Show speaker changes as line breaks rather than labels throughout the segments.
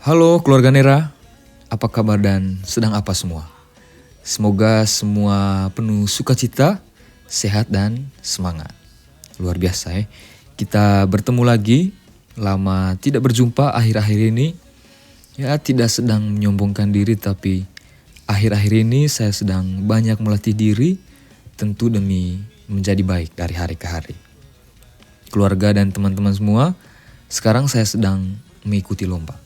Halo keluarga Nera, apa kabar dan sedang apa semua? Semoga semua penuh sukacita, sehat dan semangat. Luar biasa ya, kita bertemu lagi, lama tidak berjumpa akhir-akhir ini. Ya tidak sedang menyombongkan diri tapi akhir-akhir ini saya sedang banyak melatih diri tentu demi menjadi baik dari hari ke hari. Keluarga dan teman-teman semua, sekarang saya sedang mengikuti lomba.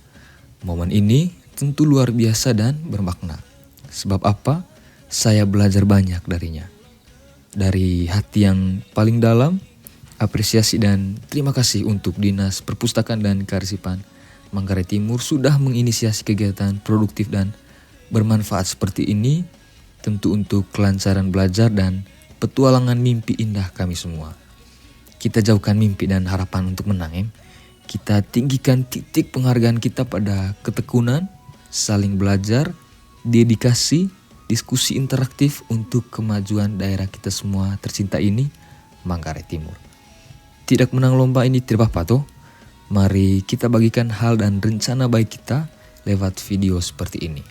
Momen ini tentu luar biasa dan bermakna. Sebab apa? Saya belajar banyak darinya. Dari hati yang paling dalam, apresiasi dan terima kasih untuk Dinas Perpustakaan dan Kearsipan Manggarai Timur sudah menginisiasi kegiatan produktif dan bermanfaat seperti ini, tentu untuk kelancaran belajar dan petualangan mimpi indah kami semua. Kita jauhkan mimpi dan harapan untuk menang. Kita tinggikan titik penghargaan kita pada ketekunan, saling belajar, dedikasi, diskusi interaktif untuk kemajuan daerah kita semua tercinta ini, Manggarai Timur. Tidak menang lomba ini tidak apa-apa toh. Mari kita bagikan hal dan rencana baik kita lewat video seperti ini.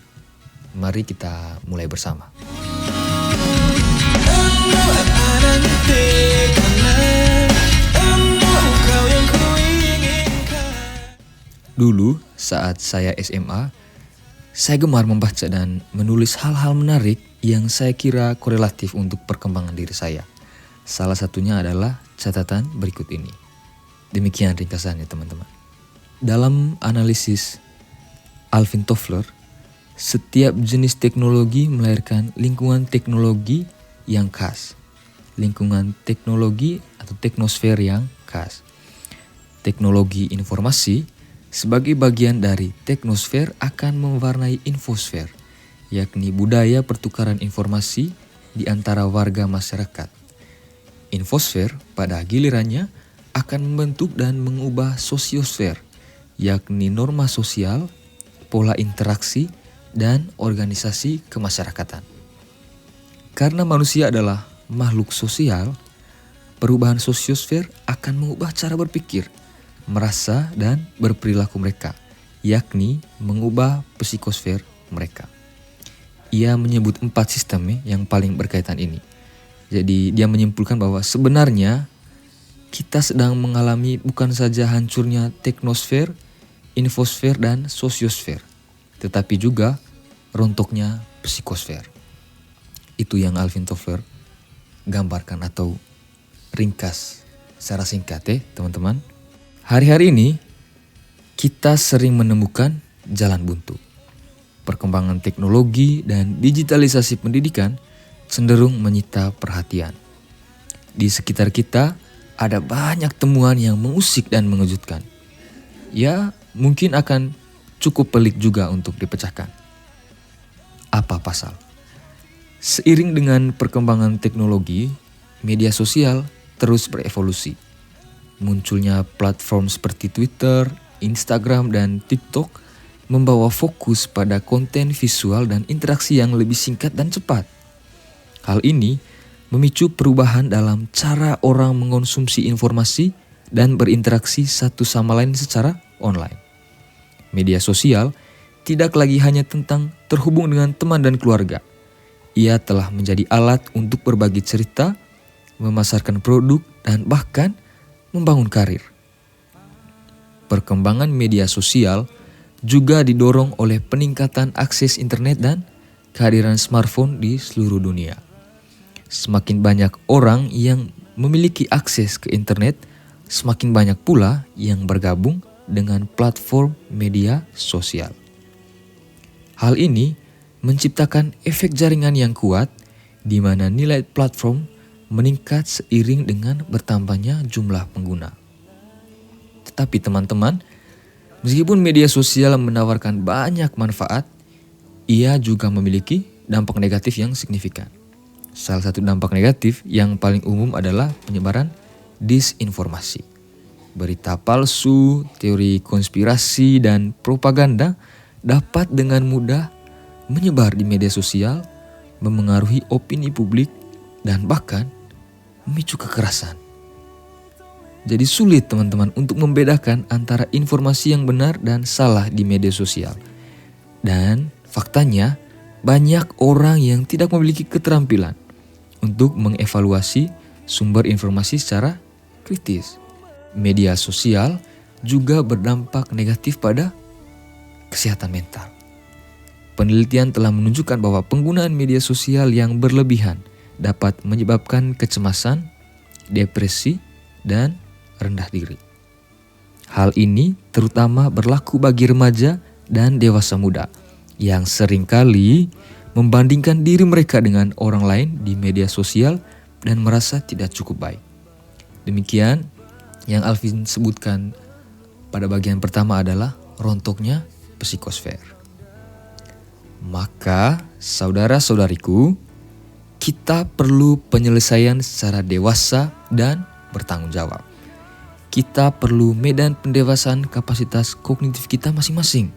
Mari kita mulai bersama. Dulu saat saya SMA, saya gemar membaca dan menulis hal-hal menarik yang saya kira korelatif untuk perkembangan diri saya. Salah satunya adalah catatan berikut ini. Demikian ringkasannya teman-teman. Dalam analisis Alvin Toffler, setiap jenis teknologi melahirkan lingkungan teknologi yang khas. Lingkungan teknologi atau teknosfer yang khas. Teknologi informasi sebagai bagian dari teknosfer akan mewarnai infosfer, yakni budaya pertukaran informasi di antara warga masyarakat. Infosfer pada gilirannya akan membentuk dan mengubah sosiosfer, yakni norma sosial, pola interaksi, dan organisasi kemasyarakatan. Karena manusia adalah makhluk sosial, perubahan sosiosfer akan mengubah cara berpikir, merasa, dan berperilaku mereka, yakni mengubah psikosfer mereka. Ia menyebut 4 sistem yang paling berkaitan ini. Jadi dia menyimpulkan bahwa sebenarnya kita sedang mengalami bukan saja hancurnya teknosfer, infosfer, dan sosiosfer, tetapi juga rontoknya psikosfer. Itu yang Alvin Toffler gambarkan atau ringkas secara singkat teman-teman. Hari-hari ini kita sering menemukan jalan buntu. Perkembangan teknologi dan digitalisasi pendidikan cenderung menyita perhatian. Di sekitar kita ada banyak temuan yang mengusik dan mengejutkan. Ya, mungkin akan cukup pelik juga untuk dipecahkan. Apa pasal? Seiring dengan perkembangan teknologi, media sosial terus berevolusi. Munculnya platform seperti Twitter, Instagram, dan TikTok membawa fokus pada konten visual dan interaksi yang lebih singkat dan cepat. Hal ini memicu perubahan dalam cara orang mengonsumsi informasi dan berinteraksi satu sama lain secara online. Media sosial tidak lagi hanya tentang terhubung dengan teman dan keluarga. Ia telah menjadi alat untuk berbagi cerita, memasarkan produk, dan bahkan membangun karir. Perkembangan media sosial juga didorong oleh peningkatan akses internet dan kehadiran smartphone di seluruh dunia. Semakin banyak orang yang memiliki akses ke internet, semakin banyak pula yang bergabung dengan platform media sosial. Hal ini menciptakan efek jaringan yang kuat di mana nilai platform meningkat seiring dengan bertambahnya jumlah pengguna. Tetapi teman-teman, meskipun media sosial menawarkan banyak manfaat, ia juga memiliki dampak negatif yang signifikan. Salah satu dampak negatif yang paling umum adalah penyebaran disinformasi. Berita palsu, teori konspirasi, dan propaganda dapat dengan mudah menyebar di media sosial, memengaruhi opini publik, dan bahkan memicu kekerasan. Jadi sulit teman-teman untuk membedakan antara informasi yang benar dan salah di media sosial. Dan faktanya banyak orang yang tidak memiliki keterampilan untuk mengevaluasi sumber informasi secara kritis. Media sosial juga berdampak negatif pada kesehatan mental. Penelitian telah menunjukkan bahwa penggunaan media sosial yang berlebihan dapat menyebabkan kecemasan, depresi, dan rendah diri. Hal ini terutama berlaku bagi remaja dan dewasa muda yang seringkali membandingkan diri mereka dengan orang lain di media sosial dan merasa tidak cukup baik. Demikian yang Alvin sebutkan pada bagian pertama adalah rontoknya psikosfer. Maka saudara-saudariku, kita perlu penyelesaian secara dewasa dan bertanggung jawab. Kita perlu medan pendewasaan kapasitas kognitif kita masing-masing.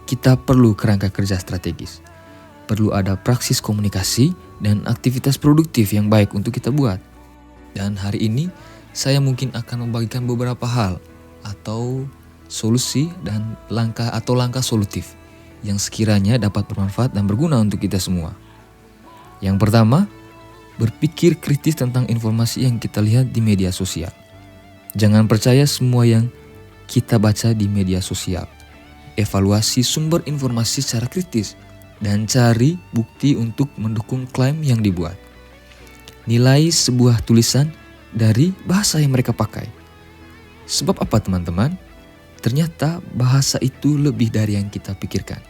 Kita perlu kerangka kerja strategis. Perlu ada praksis komunikasi dan aktivitas produktif yang baik untuk kita buat. Dan hari ini saya mungkin akan membagikan beberapa hal atau solusi dan langkah solutif yang sekiranya dapat bermanfaat dan berguna untuk kita semua. Yang pertama, berpikir kritis tentang informasi yang kita lihat di media sosial. Jangan percaya semua yang kita baca di media sosial. Evaluasi sumber informasi secara kritis dan cari bukti untuk mendukung klaim yang dibuat. Nilai sebuah tulisan dari bahasa yang mereka pakai. Sebab apa teman-teman? Ternyata bahasa itu lebih dari yang kita pikirkan.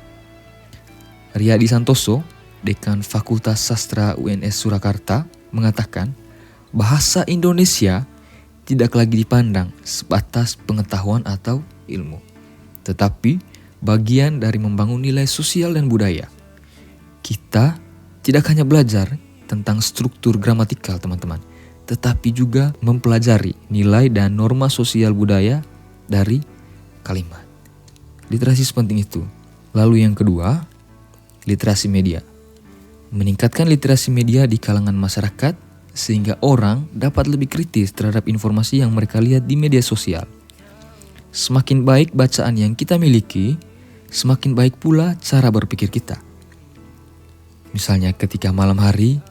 Riyadi Santoso, Dekan Fakultas Sastra UNS Surakarta, mengatakan bahasa Indonesia tidak lagi dipandang sebatas pengetahuan atau ilmu, tetapi bagian dari membangun nilai sosial dan budaya. Kita tidak hanya belajar tentang struktur gramatikal teman-teman, tetapi juga mempelajari nilai dan norma sosial budaya dari kalimat. Literasi sepenting itu. Lalu yang kedua, literasi media. Meningkatkan literasi media di kalangan masyarakat sehingga orang dapat lebih kritis terhadap informasi yang mereka lihat di media sosial. Semakin baik bacaan yang kita miliki, semakin baik pula cara berpikir kita. Misalnya ketika malam hari,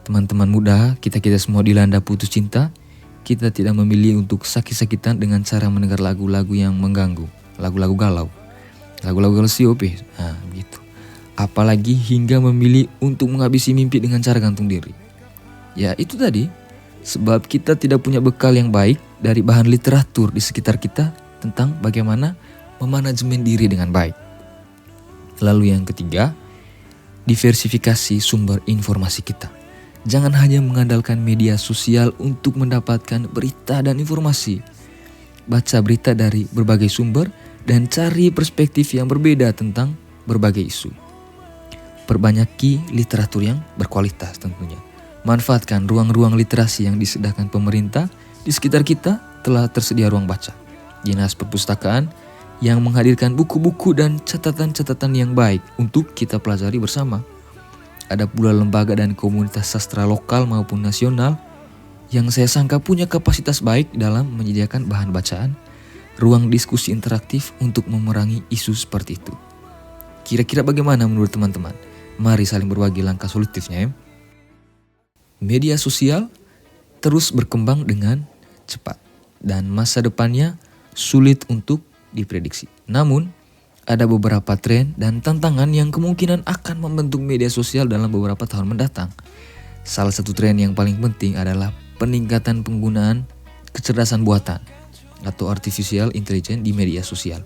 teman-teman muda, kita semua dilanda putus cinta, kita tidak memilih untuk sakit-sakitan dengan cara mendengar lagu-lagu yang mengganggu, lagu-lagu galau, lagu-lagu COP, begitu. Apalagi hingga memilih untuk menghabisi mimpi dengan cara gantung diri. Ya itu tadi, sebab kita tidak punya bekal yang baik dari bahan literatur di sekitar kita tentang bagaimana memanajemen diri dengan baik. Lalu yang ketiga, diversifikasi sumber informasi kita. Jangan hanya mengandalkan media sosial untuk mendapatkan berita dan informasi. Baca berita dari berbagai sumber dan cari perspektif yang berbeda tentang berbagai isu. Perbanyaki literatur yang berkualitas tentunya. Manfaatkan ruang-ruang literasi yang disediakan pemerintah. Di sekitar kita telah tersedia ruang baca. Dinas Perpustakaan yang menghadirkan buku-buku dan catatan-catatan yang baik untuk kita pelajari bersama. Ada pula lembaga dan komunitas sastra lokal maupun nasional yang saya sangka punya kapasitas baik dalam menyediakan bahan bacaan, ruang diskusi interaktif untuk memerangi isu seperti itu. Kira-kira bagaimana menurut teman-teman? Mari saling berbagi langkah solutifnya ya. Media sosial terus berkembang dengan cepat dan masa depannya sulit untuk diprediksi. Namun, ada beberapa tren dan tantangan yang kemungkinan akan membentuk media sosial dalam beberapa tahun mendatang. Salah satu tren yang paling penting adalah peningkatan penggunaan kecerdasan buatan atau artificial intelligence di media sosial.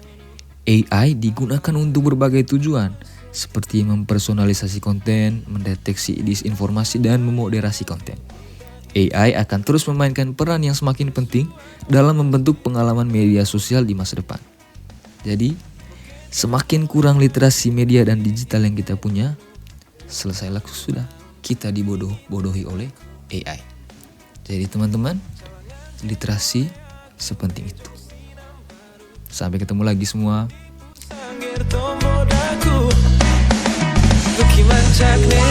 AI digunakan untuk berbagai tujuan, seperti mempersonalisasi konten, mendeteksi disinformasi, dan memoderasi konten. AI akan terus memainkan peran yang semakin penting dalam membentuk pengalaman media sosial di masa depan. Jadi, semakin kurang literasi media dan digital yang kita punya, selesailah sudah kita dibodohi oleh AI. Jadi teman-teman, literasi sepenting itu. Sampai ketemu lagi semua. Look, you